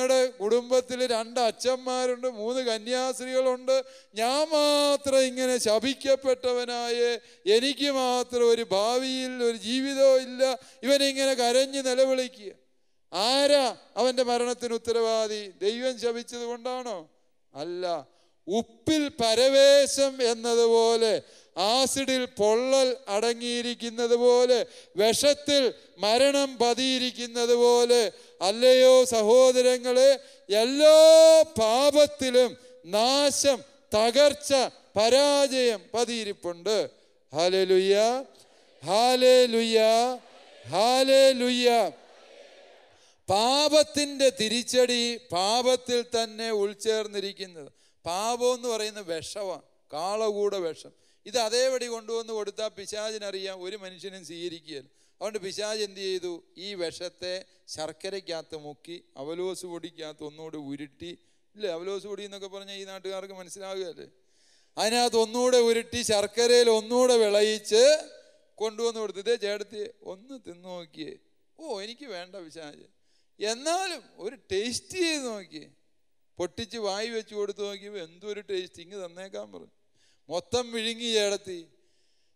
ഞങ്ങളുടെ കുടുംബത്തിൽ 2 അച്ഛന്മാരുണ്ട്, 3 കന്യാസ്ത്രീകളുണ്ട്. ഞാൻ മാത്രം ഇങ്ങനെ ശപിക്കപ്പെട്ടവനായ, എനിക്ക് മാത്രം ഒരു ഭാവിയിൽ ഒരു ജീവിതവും ഇല്ല. ഇവനിങ്ങനെ കരഞ്ഞ് നിലവിളിക്കുക. ആരാ അവൻ്റെ മരണത്തിന് ഉത്തരവാദി? ദൈവം ശപിച്ചത് കൊണ്ടാണോ? അല്ല. ഉപ്പിൽ പരവേശം എന്നതുപോലെ, ആസിഡിൽ പൊള്ളൽ അടങ്ങിയിരിക്കുന്നത് പോലെ, വിഷത്തിൽ മരണം പതിയിരിക്കുന്നത് പോലെ, അല്ലയോ സഹോദരങ്ങളെ, എല്ലാ പാപത്തിലും നാശം, തകർച്ച, പരാജയം പതിയിരിപ്പുണ്ട്. Hallelujah, hallelujah, hallelujah. പാപത്തിൻ്റെ തിരിച്ചടി പാപത്തിൽ തന്നെ ഉൾച്ചേർന്നിരിക്കുന്നത്. പാപം എന്ന് പറയുന്ന വിഷമാണ്, കാളകൂട വിഷം. ഇത് അതേപടി കൊണ്ടുവന്ന് കൊടുത്താൽ പിശാചിനറിയാം ഒരു മനുഷ്യനും സ്വീകരിക്കുകയില്ല. അതുകൊണ്ട് പിശാച് എന്ത് ചെയ്തു? ഈ വിഷത്തെ ശർക്കരയ്ക്കകത്ത് മുക്കി അവലോസ് പൊടിക്കകത്ത് ഒന്നുകൂടി ഉരുട്ടി, ഇല്ലേ, അവലോസ് പൊടി എന്നൊക്കെ പറഞ്ഞാൽ ഈ നാട്ടുകാർക്ക് മനസ്സിലാകുകയല്ലേ, അതിനകത്ത് ഒന്നുകൂടെ ഉരുട്ടി ശർക്കരയിൽ ഒന്നുകൂടെ വിളയിച്ച് കൊണ്ടുവന്ന് കൊടുത്തു. ഇതേ ചേട്ടത്തി ഒന്ന് തിന്നു നോക്കിയേ. ഓ, എനിക്ക് വേണ്ട പിശാച്, എന്നാലും ഒരു ടേസ്റ്റ് ചെയ്ത് നോക്കിയേ. പൊട്ടിച്ച് വായി വെച്ച് കൊടുത്ത് നോക്കിയപ്പോൾ എന്തൊരു ടേസ്റ്റ്, ഇങ്ങ് തന്നേക്കാൻ പറഞ്ഞു. മൊത്തം വിഴുങ്ങി ചേടത്തി.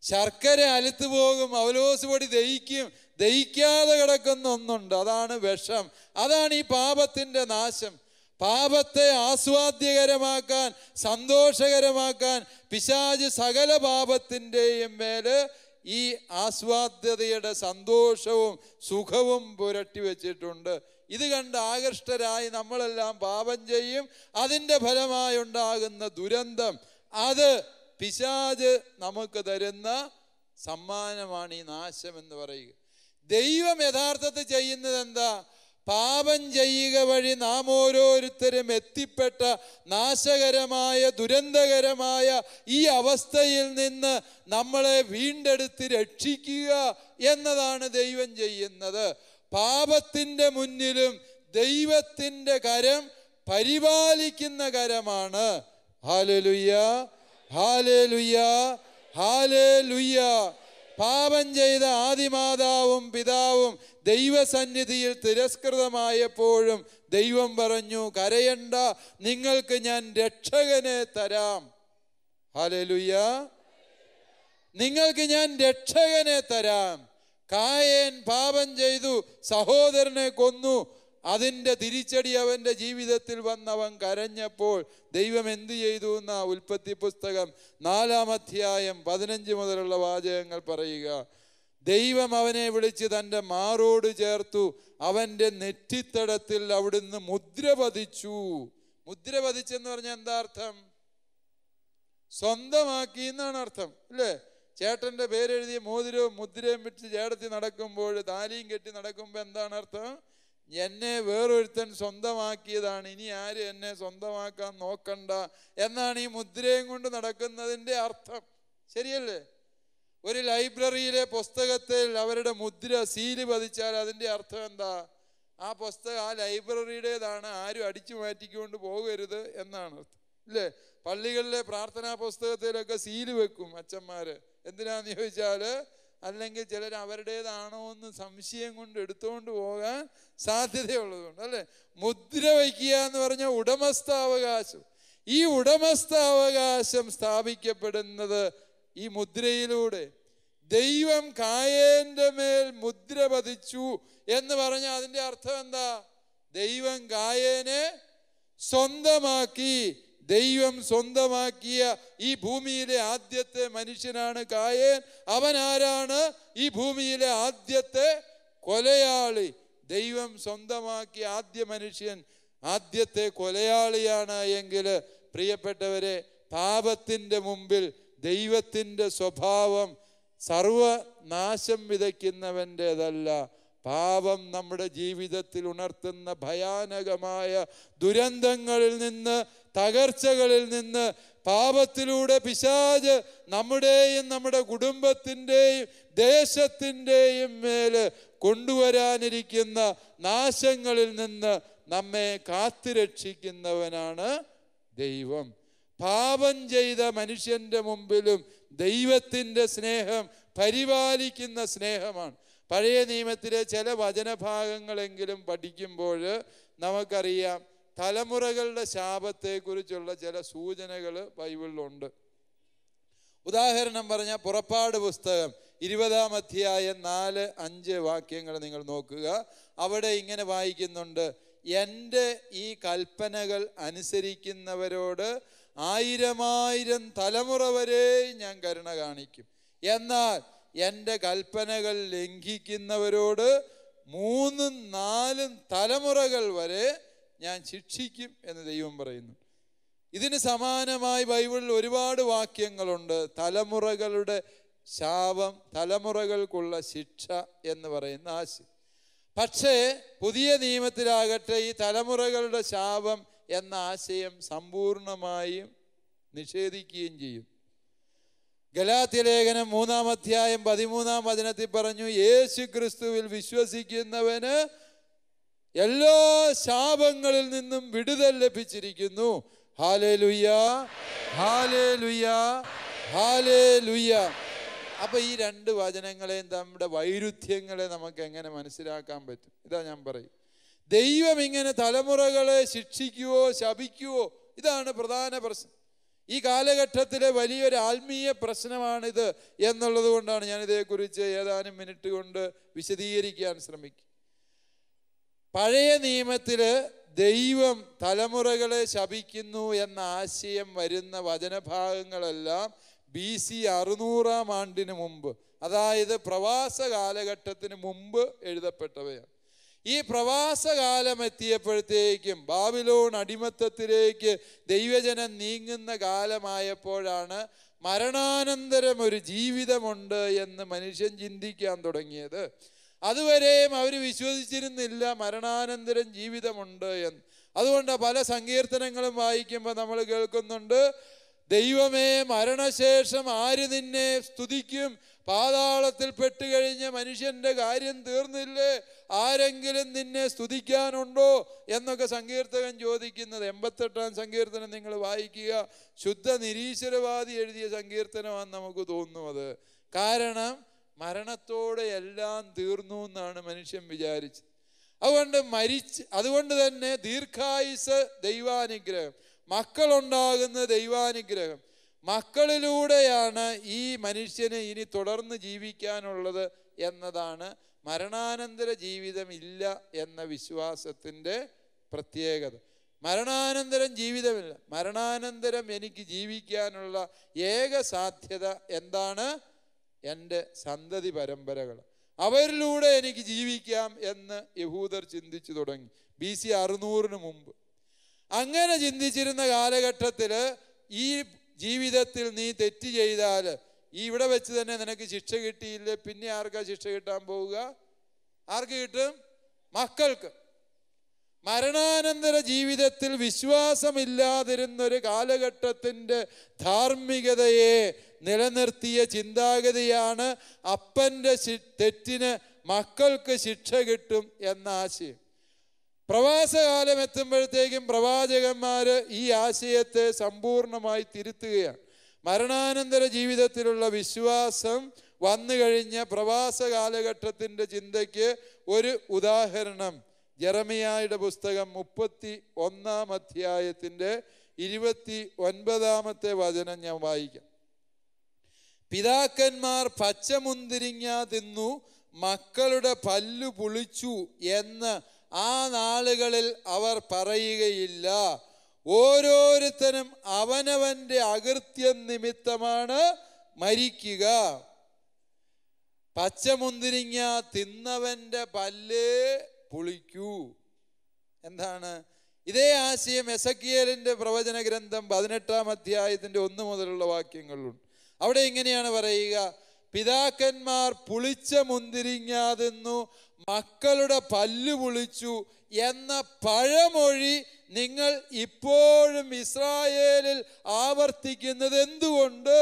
ശർക്കര അലുത്തു പോകും, അവലോസ് പൊടി ദഹിക്കും. ദഹിക്കാതെ കിടക്കുന്ന ഒന്നുണ്ട്, അതാണ് വിഷം. അതാണ് ഈ പാപത്തിൻ്റെ നാശം. പാപത്തെ ആസ്വാദ്യകരമാക്കാൻ, സന്തോഷകരമാക്കാൻ പിശാച് സകല പാപത്തിൻ്റെയും മേല് ഈ ആസ്വാദ്യതയുടെ സന്തോഷവും സുഖവും പുരട്ടി വെച്ചിട്ടുണ്ട്. ഇത് കണ്ട് ആകൃഷ്ടരായി നമ്മളെല്ലാം പാപം ചെയ്യും. അതിൻ്റെ ഫലമായി ഉണ്ടാകുന്ന ദുരന്തം, അത് പിശാച് നമുക്ക് തരുന്ന സമ്മാനമാണ് ഈ നാശം എന്ന് പറയുക. ദൈവം യഥാർത്ഥത്തിൽ ചെയ്യുന്നത് എന്താ? പാപം ചെയ്യുക വഴി നാം ഓരോരുത്തരും എത്തിപ്പെട്ട നാശകരമായ, ദുരന്തകരമായ ഈ അവസ്ഥയിൽ നിന്ന് നമ്മളെ വീണ്ടെടുത്ത് രക്ഷിക്കുക എന്നതാണ് ദൈവം ചെയ്യുന്നത്. പാപത്തിൻ്റെ മുന്നിലും ദൈവത്തിൻ്റെ കരം പരിപാലിക്കുന്ന കരമാണ്. Hallelujah, hallelujah, hallelujah. പാപം ചെയ്ത ആദിമാതാവും പിതാവും ദൈവസന്നിധിയിൽ തിരസ്കൃതമായപ്പോഴും ദൈവം പറഞ്ഞു, കരയണ്ട, നിങ്ങൾക്ക് ഞാൻ രക്ഷകനെ തരാം. ഹല്ലേലൂയ, നിങ്ങൾക്ക് ഞാൻ രക്ഷകനെ തരാം. കായേൻ പാപം ചെയ്തു, സഹോദരനെ കൊന്നു. അതിൻ്റെ തിരിച്ചടി അവൻ്റെ ജീവിതത്തിൽ വന്നവൻ കരഞ്ഞപ്പോൾ ദൈവം എന്തു ചെയ്തു എന്നാ ഉൽപ്പത്തി പുസ്തകം 4-ാം അധ്യായം 15 മുതലുള്ള വാചകങ്ങൾ പറയുക. ദൈവം അവനെ വിളിച്ച് തൻ്റെ മാറോട് ചേർത്തു, അവൻ്റെ നെറ്റിത്തടത്തിൽ അവിടുന്ന് മുദ്ര പതിച്ചു. മുദ്ര പതിച്ചെന്ന് പറഞ്ഞാൽ എന്താ അർത്ഥം? സ്വന്തമാക്കി എന്നാണ് അർത്ഥം, അല്ലേ? ചേട്ടൻ്റെ പേരെഴുതിയ മോതിരവും മുദ്രയും വിട്ട് ചേട്ടത്തി നടക്കുമ്പോൾ, താലിയും കെട്ടി നടക്കുമ്പോൾ എന്താണ് അർത്ഥം? എന്നെ വേറൊരുത്തൻ സ്വന്തമാക്കിയതാണ്, ഇനി ആരും എന്നെ സ്വന്തമാക്കാൻ നോക്കണ്ട എന്നാണ് ഈ മുദ്രയും കൊണ്ട് നടക്കുന്നതിൻ്റെ അർത്ഥം. ശരിയല്ലേ? ഒരു ലൈബ്രറിയിലെ പുസ്തകത്തിൽ അവരുടെ മുദ്ര, സീല് പതിച്ചാൽ അതിൻ്റെ അർത്ഥം എന്താ? ആ പുസ്തകം ആ ലൈബ്രറിയുടേതാണ്, ആരും അടിച്ചു മാറ്റിക്കൊണ്ട് പോകരുത് എന്നാണ് അർത്ഥം, ഇല്ലേ? പള്ളികളിലെ പ്രാർത്ഥനാ പുസ്തകത്തിലൊക്കെ സീല് വെക്കും അച്ഛന്മാർ. എന്തിനാന്ന് ചോദിച്ചാൽ, അല്ലെങ്കിൽ ചിലർ അവരുടേതാണോ എന്ന് സംശയം കൊണ്ട് എടുത്തുകൊണ്ട് പോകാൻ സാധ്യതയുള്ളതുകൊണ്ട്, അല്ലേ? മുദ്ര വയ്ക്കുക എന്ന് പറഞ്ഞാൽ ഉടമസ്ഥാവകാശം. ഈ ഉടമസ്ഥാവകാശം സ്ഥാപിക്കപ്പെടുന്നത് ഈ മുദ്രയിലൂടെ. ദൈവം കായേൻ്റെ മേൽ മുദ്ര പതിച്ചു എന്ന് പറഞ്ഞാൽ അതിൻ്റെ അർത്ഥം എന്താ? ദൈവം കായേനെ സ്വന്തമാക്കി. ദൈവം സ്വന്തമാക്കിയ ഈ ഭൂമിയിലെ ആദ്യത്തെ മനുഷ്യനാണ് കായേൻ. അവൻ ആരാണ്? ഈ ഭൂമിയിലെ ആദ്യത്തെ കൊലയാളി. ദൈവം സ്വന്തമാക്കിയ ആദ്യ മനുഷ്യൻ ആദ്യത്തെ കൊലയാളിയാണ് എങ്കിൽ, പ്രിയപ്പെട്ടവരെ, പാപത്തിൻ്റെ മുമ്പിൽ ദൈവത്തിൻ്റെ സ്വഭാവം സർവനാശം വിതയ്ക്കുന്നവൻ്റേതല്ല. പാപം നമ്മുടെ ജീവിതത്തിൽ ഉണർത്തുന്ന ഭയാനകമായ ദുരന്തങ്ങളിൽ നിന്ന്, തകർച്ചകളിൽ നിന്ന്, പാപത്തിലൂടെ പിശാച് നമ്മുടെയും നമ്മുടെ കുടുംബത്തിൻ്റെയും ദേശത്തിൻ്റെയും മേല് കൊണ്ടുവരാനിരിക്കുന്ന നാശങ്ങളിൽ നിന്ന് നമ്മെ കാത്തുരക്ഷിക്കുന്നവനാണ് ദൈവം. പാപം ചെയ്ത മനുഷ്യൻ്റെ മുമ്പിലും ദൈവത്തിൻ്റെ സ്നേഹം പരിപാലിക്കുന്ന സ്നേഹമാണ്. പഴയ നിയമത്തിലെ ചില വചനഭാഗങ്ങളെങ്കിലും പഠിക്കുമ്പോൾ നമുക്കറിയാം തലമുറകളുടെ ശാപത്തെക്കുറിച്ചുള്ള ചില സൂചനകൾ ബൈബിളിലുണ്ട്. ഉദാഹരണം പറഞ്ഞാൽ പുറപ്പാട് പുസ്തകം 20-ാം അധ്യായം 4-5 വാക്യങ്ങൾ നിങ്ങൾ നോക്കുക. അവിടെ ഇങ്ങനെ വായിക്കുന്നുണ്ട്: എൻ്റെ ഈ കൽപ്പനകൾ അനുസരിക്കുന്നവരോട് 1000 തലമുറ വരെ ഞാൻ കരുണ കാണിക്കും, എന്നാൽ എൻ്റെ കൽപ്പനകൾ ലംഘിക്കുന്നവരോട് 3-4 തലമുറകൾ വരെ ഞാൻ ശിക്ഷിക്കും എന്ന് ദൈവം പറയുന്നു. ഇതിന് സമാനമായി ബൈബിളിൽ ഒരുപാട് വാക്യങ്ങളുണ്ട്. തലമുറകളുടെ ശാപം, തലമുറകൾക്കുള്ള ശിക്ഷ എന്ന് പറയുന്ന ആശയം. പക്ഷേ പുതിയ നിയമത്തിലാകട്ടെ ഈ തലമുറകളുടെ ശാപം എന്ന ആശയം സമ്പൂർണമായും നിഷേധിക്കുകയും ചെയ്യും. ഗലാത്യ ലേഖനം 3-ാം അധ്യായം 13-ാം വചനത്തിൽ പറഞ്ഞു, യേശു ക്രിസ്തുവിൽ വിശ്വസിക്കുന്നവന് എല്ലാ ശാപങ്ങളിൽ നിന്നും വിടുതൽ ലഭിച്ചിരിക്കുന്നു. Hallelujah, hallelujah, hallelujah. അപ്പൊ ഈ 2 വചനങ്ങളെയും നമ്മുടെ വൈരുദ്ധ്യങ്ങളെ നമുക്ക് എങ്ങനെ മനസ്സിലാക്കാൻ പറ്റും? ഇതാ ഞാൻ പറയും. ദൈവം ഇങ്ങനെ തലമുറകളെ ശിക്ഷിക്കുവോ ശപിക്കുവോ? ഇതാണ് പ്രധാന പ്രശ്നം. ഈ കാലഘട്ടത്തിലെ വലിയൊരു ആത്മീയ പ്രശ്നമാണിത് എന്നുള്ളത് കൊണ്ടാണ് ഞാൻ ഇതേക്കുറിച്ച് ഏതാനും മിനിറ്റ് കൊണ്ട് വിശദീകരിക്കാൻ ശ്രമിക്കും. പഴയ നിയമത്തില് ദൈവം തലമുറകളെ ശപിക്കുന്നു എന്ന ആശയം വരുന്ന വചനഭാഗങ്ങളെല്ലാം BC 600-ാം ആണ്ടിന് മുമ്പ്, അതായത് പ്രവാസ കാലഘട്ടത്തിന് മുമ്പ് എഴുതപ്പെട്ടവയാണ്. ഈ പ്രവാസകാലം എത്തിയപ്പോഴത്തേക്കും ബാബിലോൺ അടിമത്തത്തിലേക്ക് ദൈവജനം നീങ്ങുന്ന കാലമായപ്പോഴാണ് മരണാനന്തരം ഒരു ജീവിതമുണ്ട് എന്ന് മനുഷ്യൻ ചിന്തിക്കാൻ തുടങ്ങിയത്. അതുവരെയും അവർ വിശ്വസിച്ചിരുന്നില്ല മരണാനന്തരം ജീവിതമുണ്ട് എന്ന്. അതുകൊണ്ട് പല സങ്കീർത്തനങ്ങളും വായിക്കുമ്പോൾ നമ്മൾ കേൾക്കുന്നുണ്ട്, ദൈവമേ മരണശേഷം ആര് നിന്നെ സ്തുതിക്കും? പാതാളത്തിൽ പെട്ടുകഴിഞ്ഞ മനുഷ്യന്റെ കാര്യം തീർന്നില്ലേ? ആരെങ്കിലും നിന്നെ സ്തുതിക്കാനുണ്ടോ എന്നൊക്കെ സങ്കീർത്തകൻ ചോദിക്കുന്നത്. 88-ാം സങ്കീർത്തനം നിങ്ങൾ വായിക്കുക. ശുദ്ധ നിരീശ്വരവാദി എഴുതിയ സങ്കീർത്തനമാണെന്ന് നമുക്ക് തോന്നുന്നത്. കാരണം മരണത്തോടെ എല്ലാം തീർന്നു എന്നാണ് മനുഷ്യൻ വിചാരിച്ചത്. അതുകൊണ്ട് തന്നെ ദീർഘായുസ് ദൈവാനുഗ്രഹം, മക്കളുണ്ടാകുന്ന ദൈവാനുഗ്രഹം, മക്കളിലൂടെയാണ് ഈ മനുഷ്യന് ഇനി തുടർന്ന് ജീവിക്കാനുള്ളത് എന്നതാണ് മരണാനന്തര ജീവിതം ഇല്ല എന്ന വിശ്വാസത്തിൻ്റെ പ്രത്യേകത. മരണാനന്തരം ജീവിതമില്ല. മരണാനന്തരം എനിക്ക് ജീവിക്കാനുള്ള ഏക സാധ്യത എന്താണ്? എൻ്റെ സന്തതി പരമ്പരകൾ, അവരിലൂടെ എനിക്ക് ജീവിക്കാം എന്ന് യഹൂദർ ചിന്തിച്ചു തുടങ്ങി BC 600-ന് മുമ്പ്. അങ്ങനെ ചിന്തിച്ചിരുന്ന കാലഘട്ടത്തിൽ ഈ ജീവിതത്തിൽ നീ തെറ്റ് ചെയ്താൽ ഇവിടെ വെച്ച് തന്നെ നിനക്ക് ശിക്ഷ കിട്ടിയില്ലേ, പിന്നെ ആർക്കാ ശിക്ഷ കിട്ടാൻ പോവുക? ആർക്ക് കിട്ടും? മക്കൾക്ക്. മരണാനന്തര ജീവിതത്തിൽ വിശ്വാസമില്ലാതിരുന്നൊരു കാലഘട്ടത്തിൻ്റെ ധാർമ്മികതയെ നിലനിർത്തിയ ചിന്താഗതിയാണ് അപ്പൻ്റെ തെറ്റിന് മക്കൾക്ക് ശിക്ഷ കിട്ടും എന്ന ആശയം. പ്രവാസകാലം എത്തുമ്പോഴത്തേക്കും പ്രവാചകന്മാർ ഈ ആശയത്തെ സമ്പൂർണമായി തിരുത്തുകയാണ്. മരണാനന്തര ജീവിതത്തിലുള്ള വിശ്വാസം വന്നു കഴിഞ്ഞ പ്രവാസ കാലഘട്ടത്തിൻ്റെ ചിന്തയ്ക്ക് ഒരു ഉദാഹരണം യെരമ്യായുടെ പുസ്തകം 31-ാം അധ്യായത്തിൻ്റെ 29-ാമത്തെ വചനം ഞാൻ വായിക്കാം. പിതാക്കന്മാർ പച്ചമുന്തിരിങ്ങ തിന്നു മക്കളുടെ പല്ലു പുളിച്ചു എന്ന് ആ നാളുകളിൽ അവർ പറയുകയില്ല. ഓരോരുത്തരും അവനവന്റെ അകൃത്യം നിമിത്തമാണ് മരിക്കുക. പച്ചമുന്തിരിങ്ങ തിന്നവന്റെ പല്ലേ പുളിക്കൂ. എന്താണ് ഇതേ ആശയം? എസെക്കിയേലിന്റെ പ്രവചന ഗ്രന്ഥം 18-ാം അധ്യായത്തിന്റെ 1 മുതലുള്ള വാക്യങ്ങളിലുണ്ട്. അവിടെ ഇങ്ങനെയാണ് പറയുക: പിതാക്കന്മാർ പുളിച്ച മുന്തിരിങ്ങ തിന്നു മക്കളുടെ പല്ലു പുളിച്ചു എന്ന പഴമൊഴി നിങ്ങൾ ഇപ്പോഴും ഇസ്രായേലിൽ ആവർത്തിക്കുന്നത് എന്തുകൊണ്ട്?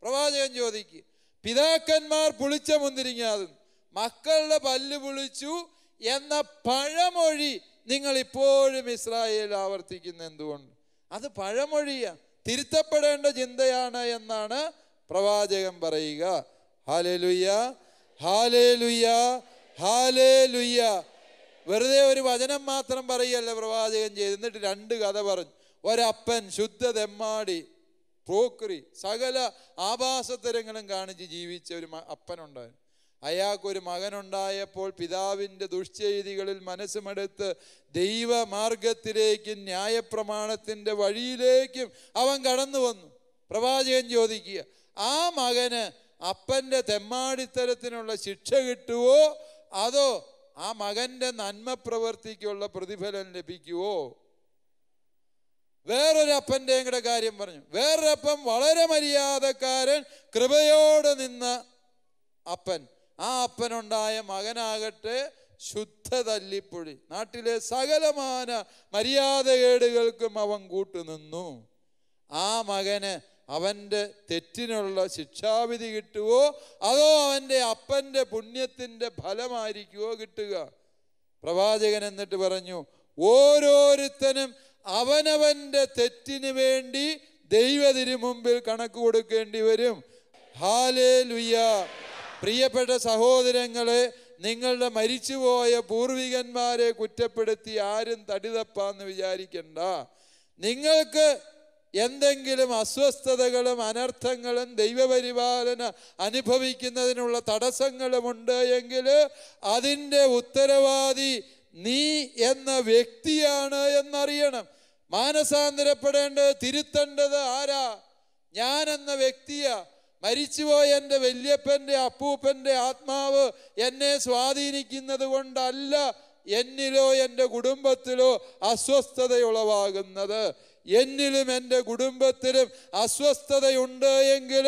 പ്രവാചകൻ ചോദിക്കുക. പിതാക്കന്മാർ പുളിച്ച മുന്തിരിങ്ങ തിന്നു മക്കളുടെ പല്ലു പുളിച്ചു എന്ന പഴമൊഴി നിങ്ങൾ ഇപ്പോഴും ഇസ്രായേലിൽ ആവർത്തിക്കുന്ന എന്തുകൊണ്ട്? അത് പഴമൊഴിയാ, തിരുത്തപ്പെടേണ്ട ചിന്തയാണ് എന്നാണ് പ്രവാചകൻ പറയുക. Hallelujah, hallelujah, hallelujah. വെറുതെ ഒരു വചനം മാത്രം പറയുകയല്ല പ്രവാചകൻ ചെയ്ത്. എന്നിട്ട് 2 കഥ പറഞ്ഞു. ഒരപ്പൻ ശുദ്ധ തെമ്മാടി, പോക്രി, സകല ആഭാസത്തരങ്ങളും കാണിച്ച് ജീവിച്ച ഒരു അപ്പനുണ്ടായിരുന്നു. അയാൾക്കൊരു മകനുണ്ടായപ്പോൾ പിതാവിൻ്റെ ദുഷ്ചെയ്തികളിൽ മനസ്സുമെടുത്ത് ദൈവമാർഗത്തിലേക്കും ന്യായപ്രമാണത്തിൻ്റെ വഴിയിലേക്കും അവൻ കടന്നു വന്നു. പ്രവാചകൻ ചോദിക്കുക, ആ മകന് അപ്പൻ്റെ തെമ്മാടിത്തരത്തിനുള്ള ശിക്ഷ കിട്ടുവോ, അതോ ആ മകൻ്റെ നന്മ പ്രവർത്തിക്കുള്ള പ്രതിഫലം ലഭിക്കുവോ? വേറൊരപ്പൻ്റെയും കൂടെ കാര്യം പറഞ്ഞു. വേറൊരപ്പൻ വളരെ മര്യാദക്കാരൻ, കൃപയോടെ നിന്ന അപ്പൻ. ആ അപ്പനുണ്ടായ മകനാകട്ടെ ശുദ്ധ തല്ലിപ്പൊഴി. നാട്ടിലെ സകലമാന മര്യാദകേടുകൾക്കും അവൻ കൂട്ടുനിന്നു. ആ മകന് അവൻ്റെ തെറ്റിനുള്ള ശിക്ഷാവിധി കിട്ടുവോ, അതോ അവൻ്റെ അപ്പൻ്റെ പുണ്യത്തിൻ്റെ ഫലമായിരിക്കുവോ കിട്ടുക? പ്രവാചകൻ എന്നിട്ട് പറഞ്ഞു, ഓരോരുത്തനും അവനവൻ്റെ തെറ്റിന് വേണ്ടി ദൈവത്തിനു മുമ്പിൽ കണക്ക് കൊടുക്കേണ്ടി വരും. ഹല്ലേലൂയ. പ്രിയപ്പെട്ട സഹോദരങ്ങളെ, നിങ്ങളുടെ മരിച്ചുപോയ പൂർവികന്മാരെ കുറ്റപ്പെടുത്തി ആരും തടിതപ്പാന്ന് വിചാരിക്കണ്ട. നിങ്ങൾക്ക് എന്തെങ്കിലും അസ്വസ്ഥതകളും അനർത്ഥങ്ങളും ദൈവപരിപാലന അനുഭവിക്കുന്നതിനുള്ള തടസ്സങ്ങളുമുണ്ട് എങ്കിൽ അതിൻ്റെ ഉത്തരവാദി നീ എന്ന വ്യക്തിയാണ് എന്നറിയണം. മാനസാന്തരപ്പെടേണ്ടത്, തിരുത്തേണ്ടത് ആരാ? ഞാൻ എന്ന വ്യക്തിയാ. മരിച്ചുപോയ എൻ്റെ വല്യപ്പൻ്റെ അപ്പൂപ്പൻ്റെ ആത്മാവ് എന്നെ സ്വാധീനിക്കുന്നത് കൊണ്ടല്ല എന്നിലോ എൻ്റെ കുടുംബത്തിലോ അസ്വസ്ഥതയുളവാകുന്നത്. എന്നിലും എൻ്റെ കുടുംബത്തിലും അസ്വസ്ഥതയുണ്ട് എങ്കിൽ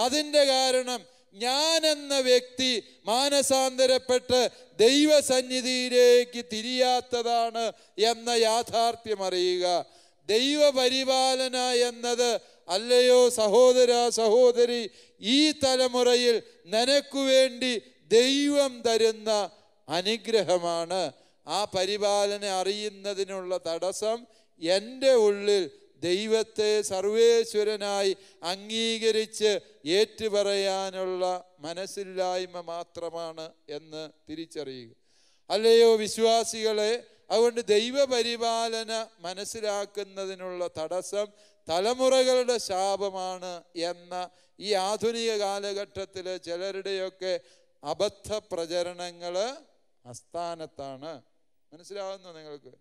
അതിൻ്റെ കാരണം ഞാൻ എന്ന വ്യക്തി മാനസാന്തരപ്പെട്ട് ദൈവസന്നിധിയിലേക്ക് തിരിയാത്തതാണ് എന്ന യാഥാർത്ഥ്യം അറിയുക. ദൈവപരിപാലന എന്നത്, അല്ലയോ സഹോദര സഹോദരി, ഈ തലമുറയിൽ നിനക്കു വേണ്ടി ദൈവം തരുന്ന അനുഗ്രഹമാണ്. ആ പരിപാലന അറിയുന്നതിനുള്ള തടസ്സം എൻ്റെ ഉള്ളിൽ ദൈവത്തെ സർവേശ്വരനായി അംഗീകരിച്ച് ഏറ്റുപറയാനുള്ള മനസ്സില്ലായ്മ മാത്രമാണ് എന്ന് തിരിച്ചറിയുക. അല്ലയോ വിശ്വാസികളെ, അതുകൊണ്ട് ദൈവപരിപാലന മനസ്സിലാക്കുന്നതിനുള്ള തടസ്സം തലമുറകളുടെ ശാപമാണ് എന്ന ഈ ആധുനിക കാലഘട്ടത്തിൽ ചിലരുടെയൊക്കെ അബദ്ധ പ്രചരണങ്ങൾ അസ്ഥാനത്താണ്. മനസ്സിലാവുന്നു നിങ്ങൾക്ക്?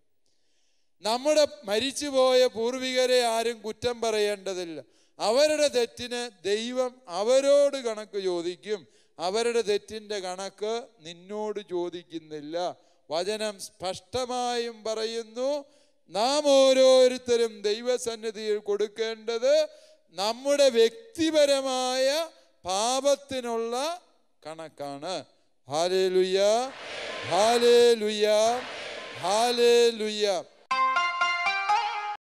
നമ്മുടെ മരിച്ചുപോയ പൂർവികരെ ആരും കുറ്റം പറയേണ്ടതില്ല. അവരുടെ തെറ്റിന് ദൈവം അവരോട് കണക്ക് ചോദിക്കും. അവരുടെ തെറ്റിൻ്റെ കണക്ക് നിന്നോട് ചോദിക്കുന്നില്ല. വചനം സ്പഷ്ടമായും പറയുന്നു, നാം ഓരോരുത്തരും ദൈവസന്നിധിയിൽ കൊടുക്കേണ്ടത് നമ്മുടെ വ്യക്തിപരമായ പാപത്തിനുള്ള കണക്കാണ്. Hallelujah, hallelujah, hallelujah.